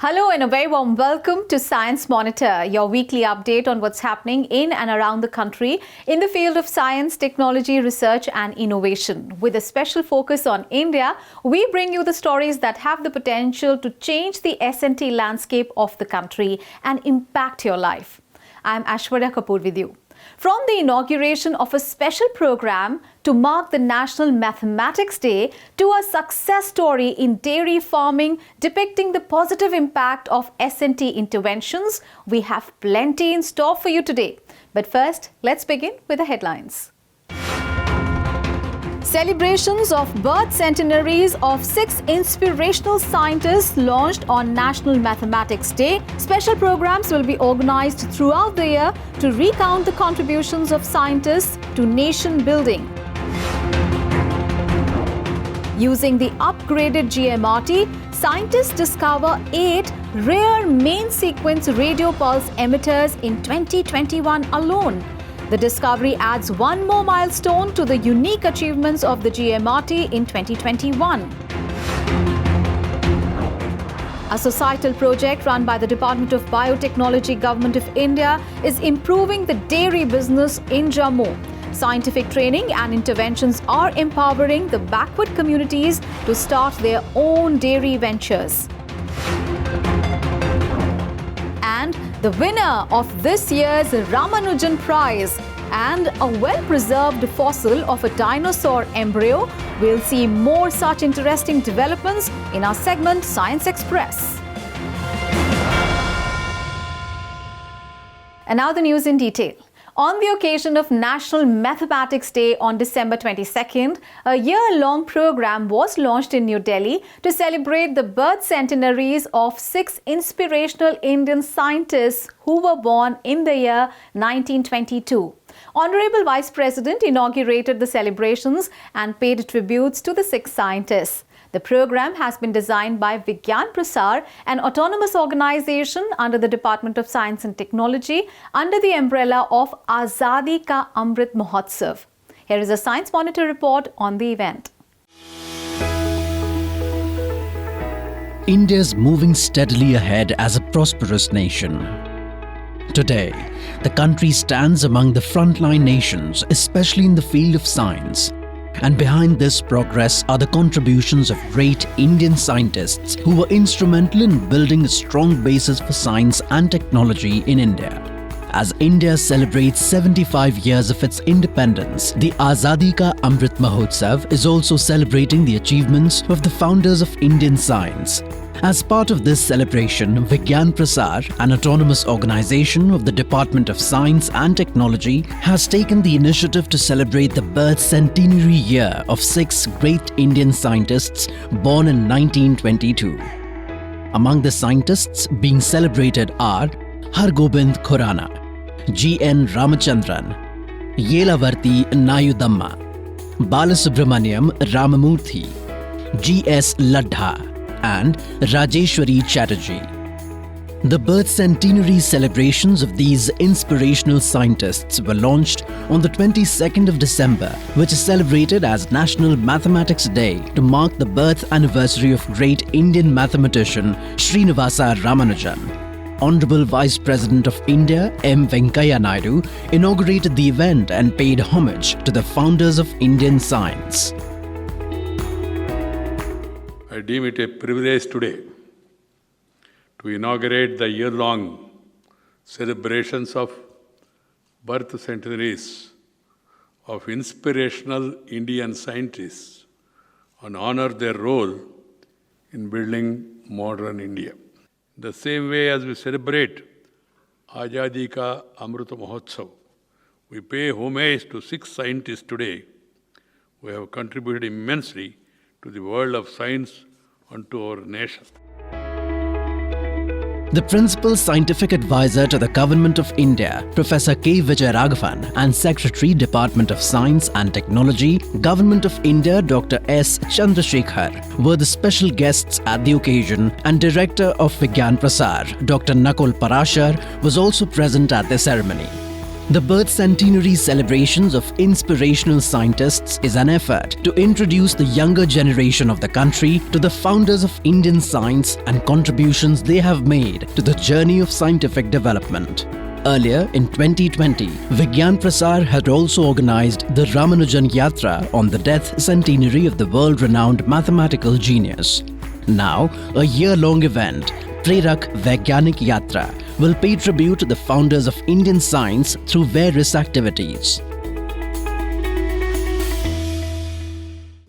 Hello and a very warm welcome to Science Monitor, your weekly update on what's happening in and around the country in the field of science, technology, research and innovation. With a special focus on India, we bring you the stories that have the potential to change the S&T landscape of the country and impact your life. I'm Aishwarya Kapoor with you. From the inauguration of a special program to mark the National Mathematics Day to a success story in dairy farming depicting the positive impact of S&T interventions, we have plenty in store for you today. But first, let's begin with the headlines. Celebrations of birth centenaries of 6 inspirational scientists launched on National Mathematics Day. Special programs will be organized throughout the year to recount the contributions of scientists to nation building. Using the upgraded GMRT, scientists discover 8 rare main sequence radio pulse emitters in 2021 alone. The discovery adds one more milestone to the unique achievements of the GMRT in 2021. A societal project run by the Department of Biotechnology, Government of India, is improving the dairy business in Jammu. Scientific training and interventions are empowering the backward communities to start their own dairy ventures. And the winner of this year's Ramanujan Prize and a well-preserved fossil of a dinosaur embryo. We'll see more such interesting developments in our segment Science Express. And now the news in detail. On the occasion of National Mathematics Day on December 22nd, a year-long program was launched in New Delhi to celebrate the birth centenaries of 6 inspirational Indian scientists who were born in the year 1922. Honorable Vice President inaugurated the celebrations and paid tributes to the 6 scientists. The program has been designed by Vigyan Prasar, an autonomous organization under the Department of Science and Technology, under the umbrella of Azadi Ka Amrit Mahotsav. Here is a Science Monitor report on the event. India is moving steadily ahead as a prosperous nation. Today, the country stands among the frontline nations, especially in the field of science. And behind this progress are the contributions of great Indian scientists who were instrumental in building a strong basis for science and technology in India. As India celebrates 75 years of its independence, the Azadi Ka Amrit Mahotsav is also celebrating the achievements of the founders of Indian science. As part of this celebration, Vigyan Prasar, an autonomous organization of the Department of Science and Technology, has taken the initiative to celebrate the birth centenary year of 6 great Indian scientists born in 1922. Among the scientists being celebrated are Hargobind Khurana, G.N. Ramachandran, Yelavarti Nayudamma, Balasubramaniam Ramamurthy, G.S. Ladha, and Rajeshwari Chatterjee. The birth centenary celebrations of these inspirational scientists were launched on the 22nd of December, which is celebrated as National Mathematics Day to mark the birth anniversary of great Indian mathematician Srinivasa Ramanujan. Honorable Vice President of India, M. Venkaiah Naidu, inaugurated the event and paid homage to the founders of Indian science. I deem it a privilege today to inaugurate the year-long celebrations of birth centenaries of inspirational Indian scientists and honor their role in building modern India. The same way as we celebrate Azadi Ka Amrit Mahotsav, we pay homage to 6 scientists today who have contributed immensely to the world of science and to our nation. The Principal Scientific Advisor to the Government of India, Professor K. Vijayaraghavan, and Secretary, Department of Science and Technology, Government of India, Dr. S. Chandrasekhar, were the special guests at the occasion, and Director of Vigyan Prasar, Dr. Nakul Parashar, was also present at the ceremony. The birth centenary celebrations of inspirational scientists is an effort to introduce the younger generation of the country to the founders of Indian science and contributions they have made to the journey of scientific development. Earlier in 2020, Vigyan Prasar had also organized the Ramanujan Yatra on the death centenary of the world-renowned mathematical genius. Now, a year-long event, Prerak Vaigyanik Yatra, will pay tribute to the founders of Indian science through various activities.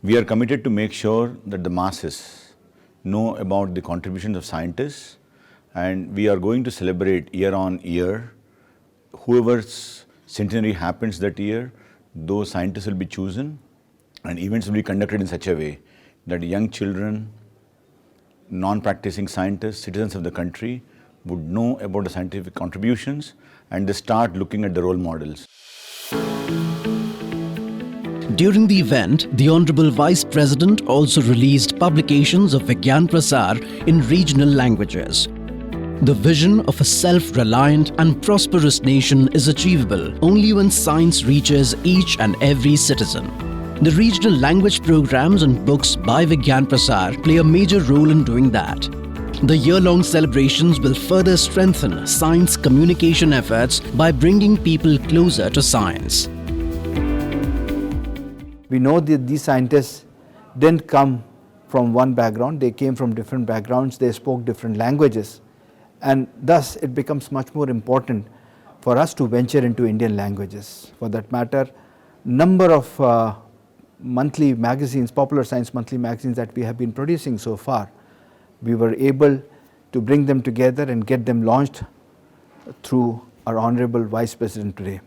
We are committed to make sure that the masses know about the contributions of scientists, and we are going to celebrate year on year. Whoever's centenary happens that year, those scientists will be chosen, and events will be conducted in such a way that young children, non-practicing scientists, citizens of the country would know about the scientific contributions and they start looking at the role models. During the event, the Honorable Vice President also released publications of Vigyan Prasar in regional languages. The vision of a self-reliant and prosperous nation is achievable only when science reaches each and every citizen. The regional language programs and books by Vigyan Prasar play a major role in doing that. The year-long celebrations will further strengthen science communication efforts by bringing people closer to science. We know that these scientists didn't come from one background, they came from different backgrounds, they spoke different languages, and thus it becomes much more important for us to venture into Indian languages. For that matter, number of monthly magazines, popular science monthly magazines that we have been producing so far, we were able to bring them together and get them launched through our Honorable Vice President today.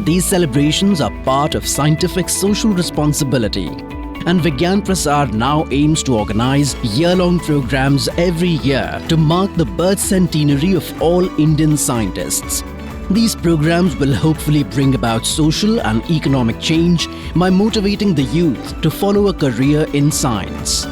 These celebrations are part of scientific social responsibility, and Vigyan Prasar now aims to organize year-long programs every year to mark the birth centenary of all Indian scientists. These programs will hopefully bring about social and economic change by motivating the youth to follow a career in science.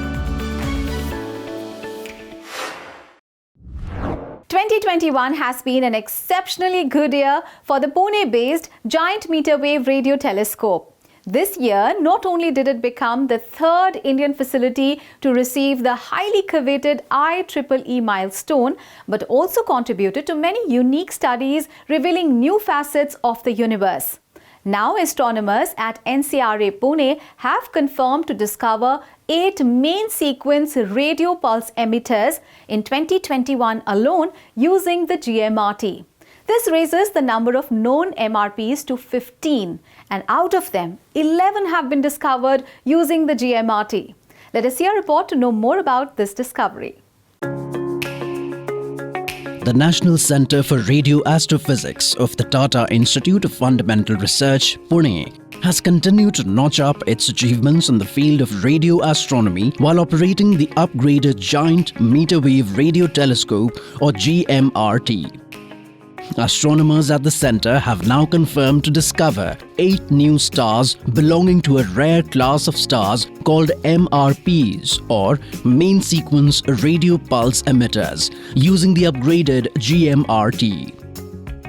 2021 has been an exceptionally good year for the Pune-based Giant Meter Wave Radio Telescope. This year, not only did it become the third Indian facility to receive the highly coveted IEEE milestone, but also contributed to many unique studies revealing new facets of the universe. Now, astronomers at NCRA Pune have confirmed to discover 8 main sequence radio pulse emitters in 2021 alone using the GMRT. This raises the number of known MRPs to 15, and out of them, 11 have been discovered using the GMRT. Let us see a report to know more about this discovery. The National Centre for Radio Astrophysics of the Tata Institute of Fundamental Research, Pune, has continued to notch up its achievements in the field of radio astronomy while operating the upgraded Giant Meter Wave Radio Telescope, or GMRT. Astronomers at the centre have now confirmed to discover 8 new stars belonging to a rare class of stars called MRPs, or Main Sequence Radio Pulse Emitters, using the upgraded GMRT.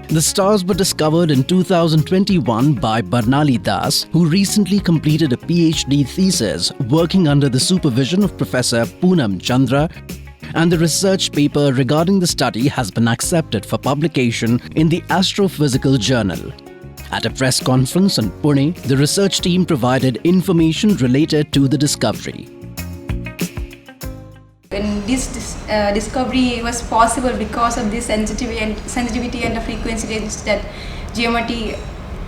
The stars were discovered in 2021 by Barnali Das, who recently completed a PhD thesis working under the supervision of Professor Poonam Chandra, and the research paper regarding the study has been accepted for publication in the Astrophysical Journal. At a press conference in Pune, the research team provided information related to the discovery. When this discovery was possible because of the sensitivity and the frequency range that GMRT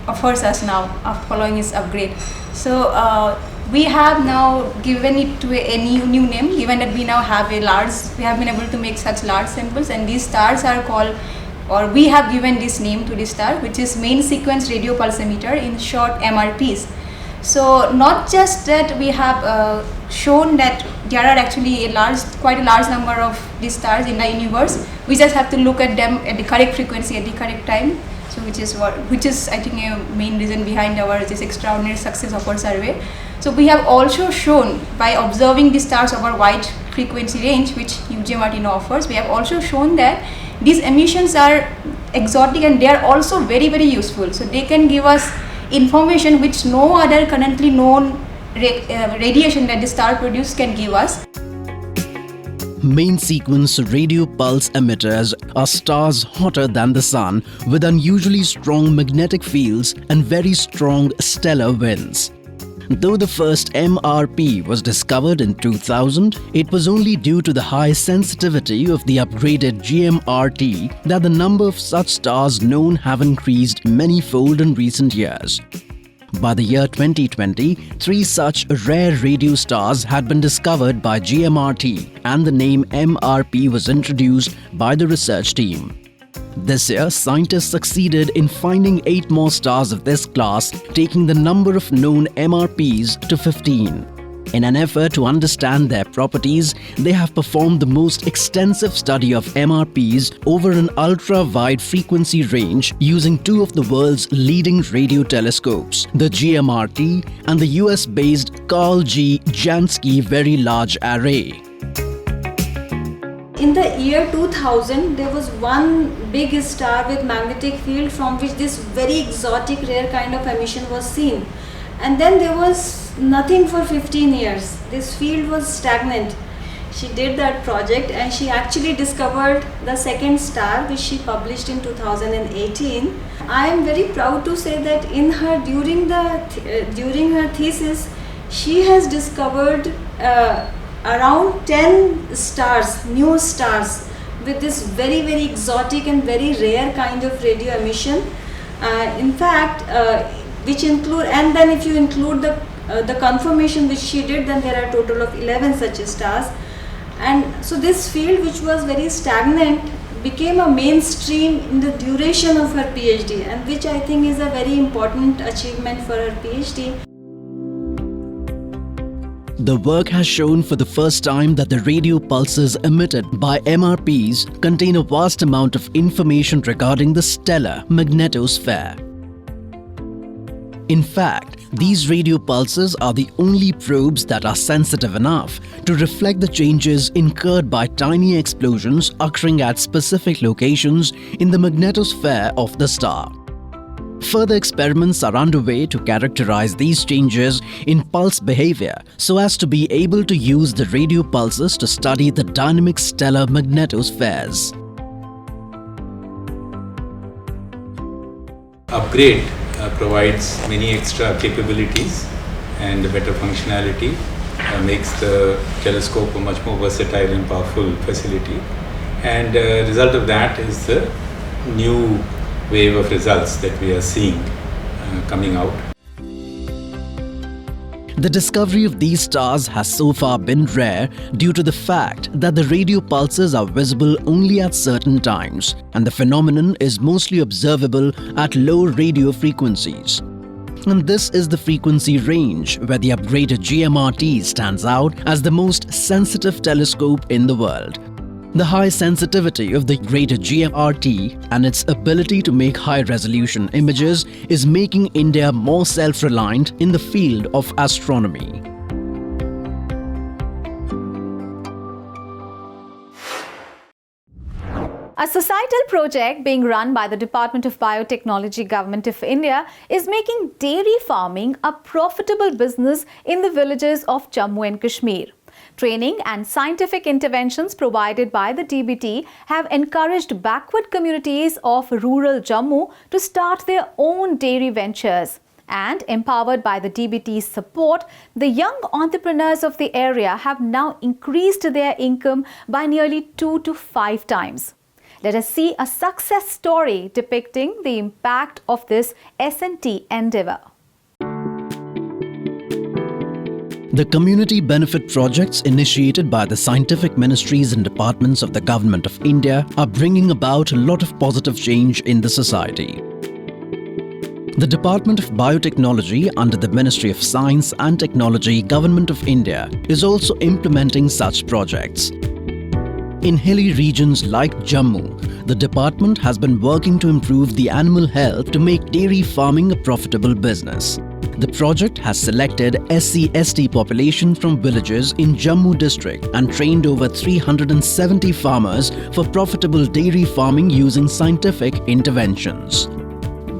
offers us now following its upgrade. So we have now given it to a new name, given that we now have we have been able to make such large samples, and these stars are called, or we have given this name to this star, which is Main Sequence Radio Pulse Emitter, in short MRPs. So not just that we have shown that there are actually quite a large number of these stars in the universe, we just have to look at them at the correct frequency at the correct time. So which is I think a main reason behind this extraordinary success of our survey. So we have also shown, by observing the stars over wide frequency range, which GMRT now offers, we have also shown that these emissions are exotic and they are also very very useful. So they can give us information which no other currently known radiation that the star produce can give us. Main sequence radio pulse emitters are stars hotter than the Sun with unusually strong magnetic fields and very strong stellar winds. Though the first MRP was discovered in 2000, it was only due to the high sensitivity of the upgraded GMRT that the number of such stars known have increased many-fold in recent years. By the year 2020, 3 such rare radio stars had been discovered by GMRT and the name MRP was introduced by the research team. This year, scientists succeeded in finding 8 more stars of this class, taking the number of known MRPs to 15. In an effort to understand their properties, they have performed the most extensive study of MRPs over an ultra-wide frequency range using 2 of the world's leading radio telescopes, the GMRT and the US-based Carl G. Jansky Very Large Array. In the year 2000, there was one big star with magnetic field from which this very exotic rare kind of emission was seen. And then there was nothing for 15 years. This field was stagnant. She did that project and she actually discovered the second star which she published in 2018. I am very proud to say that in her during her thesis, she has discovered around 10 stars, new stars with this very very exotic and very rare kind of radio emission. In fact, which include, and then if you include the confirmation which she did, then there are a total of 11 such stars. And so this field, which was very stagnant, became a mainstream in the duration of her PhD, and which I think is a very important achievement for her PhD. The work has shown for the first time that the radio pulses emitted by MRPs contain a vast amount of information regarding the stellar magnetosphere. In fact, these radio pulses are the only probes that are sensitive enough to reflect the changes incurred by tiny explosions occurring at specific locations in the magnetosphere of the star. Further experiments are underway to characterize these changes in pulse behavior so as to be able to use the radio pulses to study the dynamic stellar magnetospheres. Upgrade provides many extra capabilities and better functionality, makes the telescope a much more versatile and powerful facility, and result of that is the new wave of results that we are seeing coming out. The discovery of these stars has so far been rare due to the fact that the radio pulses are visible only at certain times, and the phenomenon is mostly observable at low radio frequencies. And this is the frequency range where the upgraded GMRT stands out as the most sensitive telescope in the world. The high sensitivity of the greater GMRT and its ability to make high-resolution images is making India more self-reliant in the field of astronomy. A societal project being run by the Department of Biotechnology, Government of India, is making dairy farming a profitable business in the villages of Jammu and Kashmir. Training and scientific interventions provided by the DBT have encouraged backward communities of rural Jammu to start their own dairy ventures. And empowered by the DBT's support, the young entrepreneurs of the area have now increased their income by nearly 2 to 5 times. Let us see a success story depicting the impact of this S&T endeavor. The community benefit projects initiated by the scientific ministries and departments of the Government of India are bringing about a lot of positive change in the society. The Department of Biotechnology under the Ministry of Science and Technology, Government of India, is also implementing such projects. In hilly regions like Jammu, the department has been working to improve the animal health to make dairy farming a profitable business. The project has selected SC/ST population from villages in Jammu district and trained over 370 farmers for profitable dairy farming using scientific interventions.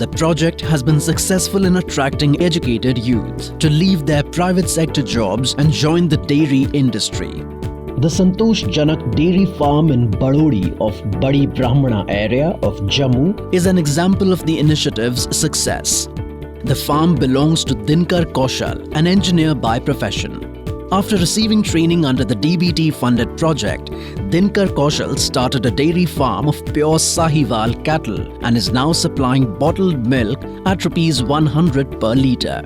The project has been successful in attracting educated youth to leave their private sector jobs and join the dairy industry. The Santosh Janak Dairy Farm in Badodi of Badi Brahmana area of Jammu is an example of the initiative's success. The farm belongs to Dinkar Kaushal, an engineer by profession. After receiving training under the DBT-funded project, Dinkar Kaushal started a dairy farm of pure Sahiwal cattle and is now supplying bottled milk at ₹100 per litre.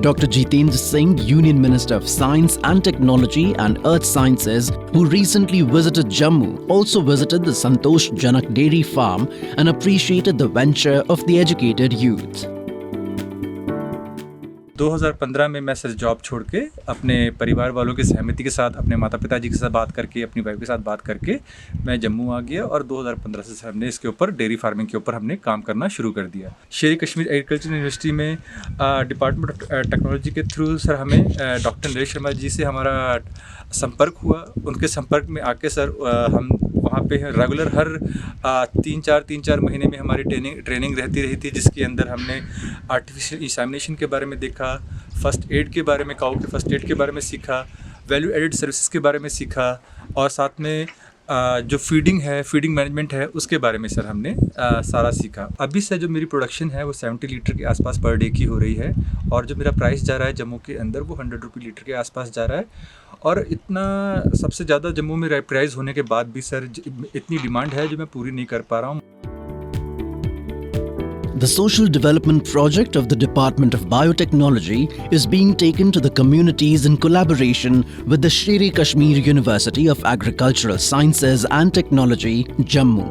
Dr. Jitendra Singh, Union Minister of Science and Technology and Earth Sciences, who recently visited Jammu, also visited the Santosh Janak Dairy Farm and appreciated the venture of the educated youth. 2015 में मैं sir job छोड़ के अपने परिवार वालों की सहमति के साथ, अपने माता पिताजी के साथ बात करके, अपनी वाइफ के साथ बात करके मैं जम्मू आ गया और 2015 से हमने इसके ऊपर डेयरी फार्मिंग के ऊपर हमने काम करना शुरू कर दिया। शेर कश्मीर एग्रीकल्चर यूनिवर्सिटी में डिपार्टमेंट ऑफ टेक्नोलॉजी के थ्रू सर हमें डॉक्टर नरेश शर्मा जी से हमारा संपर्क हुआ। उनके संपर्क में आके सर हम वहाँ पे रेगुलर हर 3-4 महीने में हमारी ट्रेनिंग रहती रही थी, जिसके अंदर हमने आर्टिफिशियल इंसेमिनेशन के बारे में देखा, फर्स्ट एड के बारे में, काऊ के फर्स्ट एड के बारे में सीखा, वैल्यू एडेड सर्विसेज के बारे में सीखा और साथ में जो फीडिंग मैनेजमेंट है उसके बारे में सर हमने सारा सीखा। अभी से जो मेरी प्रोडक्शन है वो 70 लीटर के आसपास पर डे की हो रही है और जो मेरा प्राइस जा रहा है जम्मू के अंदर वो 100 रुपये लीटर के आसपास जा रहा है। और इतना सबसे ज़्यादा जम्मू में प्राइस होने के बाद भी सर इतनी डिमांड है जो मैं पूरी नहीं कर पा रहा हूँ। The social development project of the Department of Biotechnology is being taken to the communities in collaboration with the Sher Kashmir University of Agricultural Sciences and Technology, Jammu.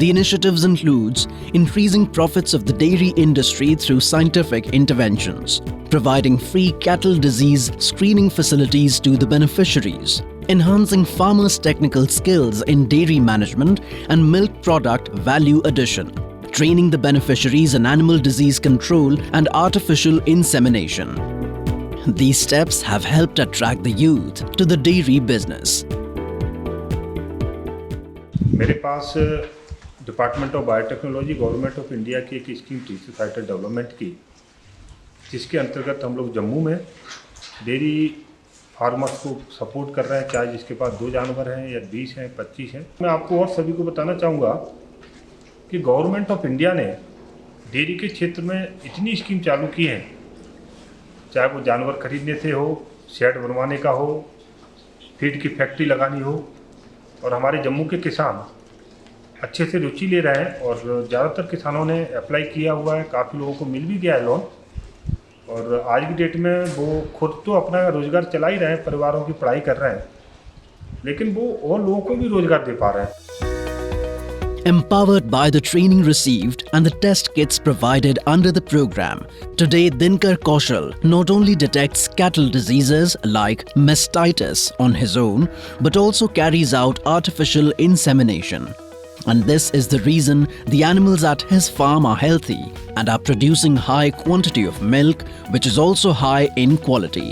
The initiatives includes increasing profits of the dairy industry through scientific interventions, providing free cattle disease screening facilities to the beneficiaries, enhancing farmers' technical skills in dairy management and milk product value addition, training the beneficiaries in animal disease control and artificial insemination. These steps have helped attract the youth to the dairy business. मेरे पास department of biotechnology government of India की एक scheme थी societal development की, जिसके अंतर्गत हम लोग जम्मू में डेयरी फार्मर्स को सपोर्ट कर रहे हैं, चाहे जिसके पास 2 जानवर हैं या 20 हैं 25 हैं। मैं आपको और सभी को बताना चाहूँगा कि गवर्नमेंट ऑफ इंडिया ने डेयरी के क्षेत्र में इतनी स्कीम चालू की है, चाहे वो जानवर खरीदने से हो, शेड बनवाने का हो, फीड की फैक्ट्री लगानी हो, और हमारे जम्मू के किसान अच्छे से रुचि ले रहे हैं और ज़्यादातर किसानों ने अप्लाई किया हुआ है, काफ़ी लोगों को मिल भी गया है लोन। और आज की डेट में वो खुद तो अपना रोज़गार चला ही रहे हैं, परिवारों की पढ़ाई कर रहे हैं, लेकिन वो और लोगों को भी रोज़गार दे पा रहे हैं। Empowered by the training received and the test kits provided under the program, today Dinkar Kaushal not only detects cattle diseases like mastitis on his own, but also carries out artificial insemination. And this is the reason the animals at his farm are healthy and are producing high quantity of milk, which is also high in quality.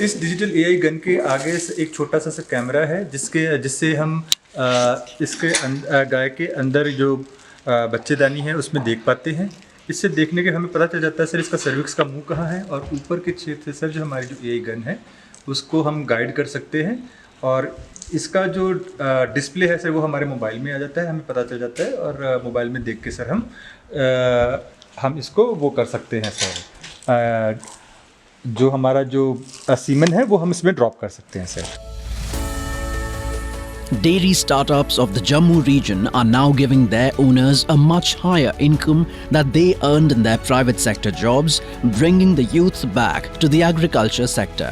इस digital AI gun के आगे एक छोटा सा camera है जिससे हम इसके गाय के अंदर जो बच्चेदानी है उसमें देख पाते हैं। इससे देखने के हमें पता चल जाता है सर इसका सर्विक्स का मुंह कहाँ है, और ऊपर के क्षेत्र से सर जो हमारी जो एआई गन है उसको हम गाइड कर सकते हैं और इसका जो डिस्प्ले है सर वो हमारे मोबाइल में आ जाता है, हमें पता चल जाता है और मोबाइल में देख के सर हम इसको वो कर सकते हैं सर, जो हमारा जो सीमन है वो हम इसमें ड्रॉप कर सकते हैं sir. Dairy startups of the Jammu region are now giving their owners a much higher income that they earned in their private sector jobs, bringing the youth back to the agriculture sector.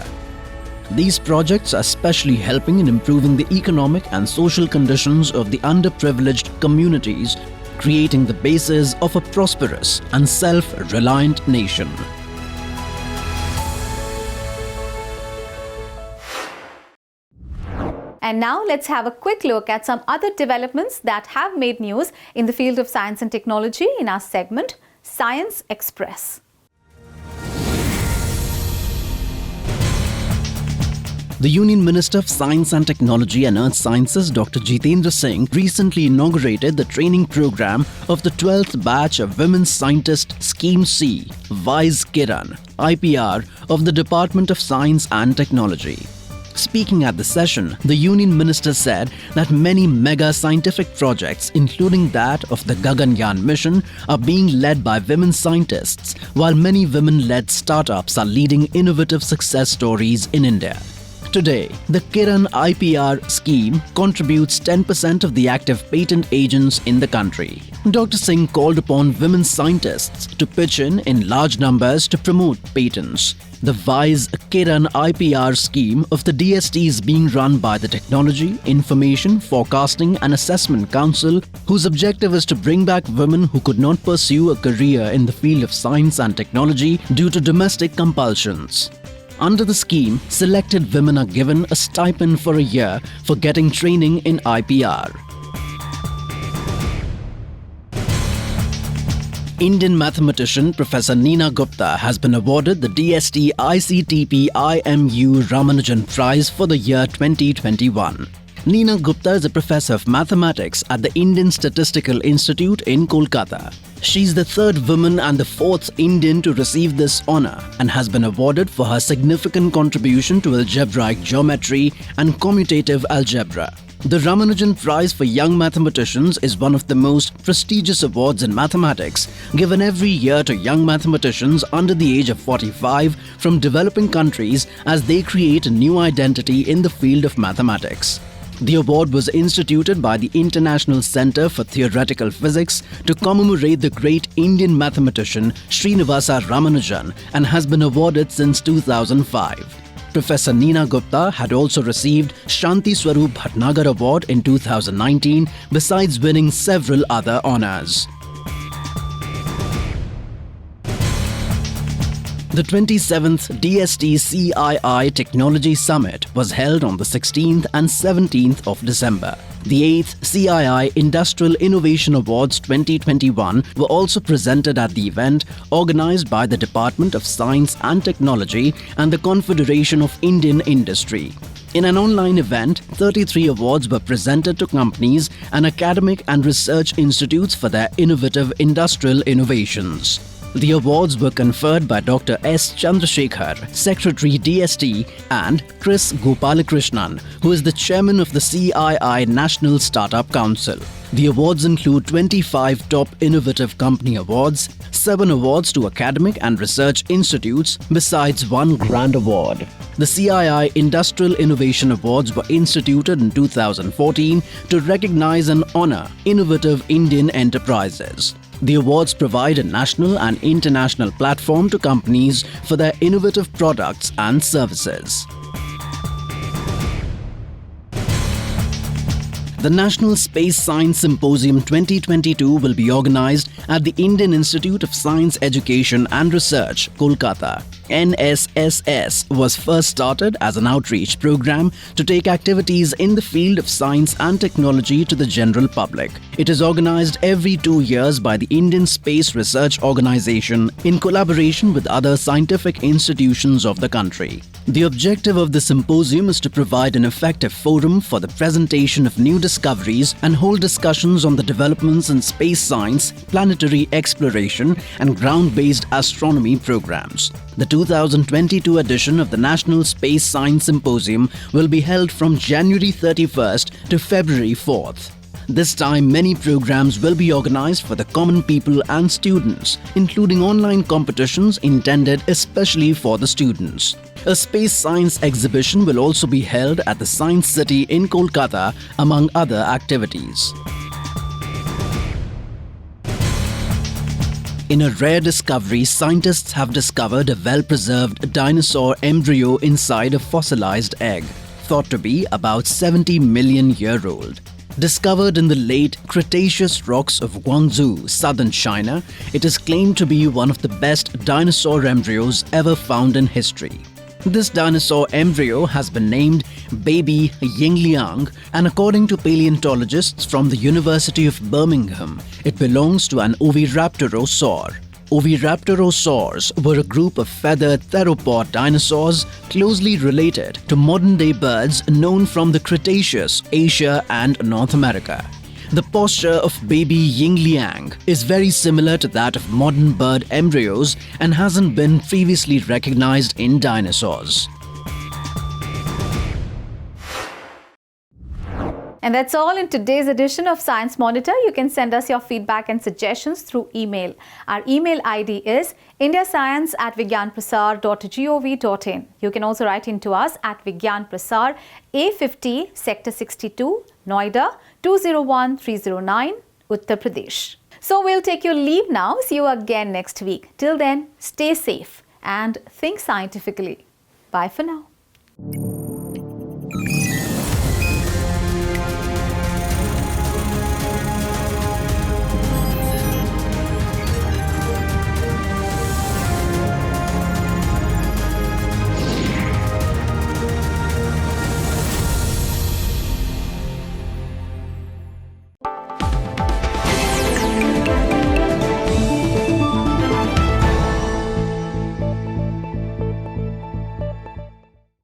These projects are especially helping in improving the economic and social conditions of the underprivileged communities, creating the basis of a prosperous and self-reliant nation. And now let's have a quick look at some other developments that have made news in the field of science and technology in our segment, Science Express. The Union Minister of Science and Technology and Earth Sciences, Dr. Jitendra Singh, recently inaugurated the training program of the 12th batch of Women Scientist Scheme C, WISE Kiran, IPR, of the Department of Science and Technology. Speaking at the session, the Union Minister said that many mega scientific projects, including that of the Gaganyaan mission, are being led by women scientists, while many women-led startups are leading innovative success stories in India. Today, the Kiran IPR scheme contributes 10% of the active patent agents in the country. Dr. Singh called upon women scientists to pitch in large numbers to promote patents. The WISE Kiran IPR scheme of the DST is being run by the Technology, Information, Forecasting and Assessment Council, whose objective is to bring back women who could not pursue a career in the field of science and technology due to domestic compulsions. Under the scheme, selected women are given a stipend for a year for getting training in IPR. Indian mathematician Professor Neena Gupta has been awarded the DST ICTP IMU Ramanujan Prize for the year 2021. Neena Gupta is a professor of mathematics at the Indian Statistical Institute in Kolkata. She's the third woman and the fourth Indian to receive this honor and has been awarded for her significant contribution to algebraic geometry and commutative algebra. The Ramanujan Prize for Young Mathematicians is one of the most prestigious awards in mathematics, given every year to young mathematicians under the age of 45 from developing countries as they create a new identity in the field of mathematics. The award was instituted by the International Centre for Theoretical Physics to commemorate the great Indian mathematician Srinivasa Ramanujan and has been awarded since 2005. Professor Neena Gupta had also received Shanti Swarup Bhatnagar Award in 2019, besides winning several other honours. The 27th DST CII Technology Summit was held on the 16th and 17th of December. The 8th CII Industrial Innovation Awards 2021 were also presented at the event, organised by the Department of Science and Technology and the Confederation of Indian Industry. In an online event, 33 awards were presented to companies and academic and research institutes for their innovative industrial innovations. The awards were conferred by Dr. S. Chandrasekhar, Secretary DST, and Chris Gopalakrishnan, who is the Chairman of the CII National Startup Council. The awards include 25 Top Innovative Company Awards, 7 awards to academic and research institutes, besides 1 Grand Award. The CII Industrial Innovation Awards were instituted in 2014 to recognize and honor innovative Indian enterprises. The awards provide a national and international platform to companies for their innovative products and services. The National Space Science Symposium 2022 will be organized at the Indian Institute of Science Education and Research, Kolkata. NSSS was first started as an outreach program to take activities in the field of science and technology to the general public. It is organized every 2 years by the Indian Space Research Organisation in collaboration with other scientific institutions of the country. The objective of the symposium is to provide an effective forum for the presentation of new discoveries and hold discussions on the developments in space science, planetary exploration, and ground-based astronomy programs. The 2022 edition of the National Space Science Symposium will be held from January 31st to February 4th. This time, many programs will be organized for the common people and students, including online competitions intended especially for the students. A space science exhibition will also be held at the Science City in Kolkata, among other activities. In a rare discovery, scientists have discovered a well-preserved dinosaur embryo inside a fossilized egg, thought to be about 70 million year old. Discovered in the late Cretaceous rocks of Guangzhou, southern China, it is claimed to be one of the best dinosaur embryos ever found in history. This dinosaur embryo has been named Baby Yingliang, and according to paleontologists from the University of Birmingham, it belongs to an Oviraptorosaur. Oviraptorosaurs were a group of feathered theropod dinosaurs closely related to modern-day birds known from the Cretaceous, Asia and North America. The posture of baby Yingliang is very similar to that of modern bird embryos and hasn't been previously recognized in dinosaurs. And that's all in today's edition of Science Monitor. You can send us your feedback and suggestions through email. Our email ID is indiascience@vigyanprasar.gov.in. You can also write into us at Vigyan Prasar, A50, Sector 62, Noida, 201309, Uttar Pradesh. So we'll take your leave now. See you again next week. Till then, stay safe and think scientifically. Bye for now.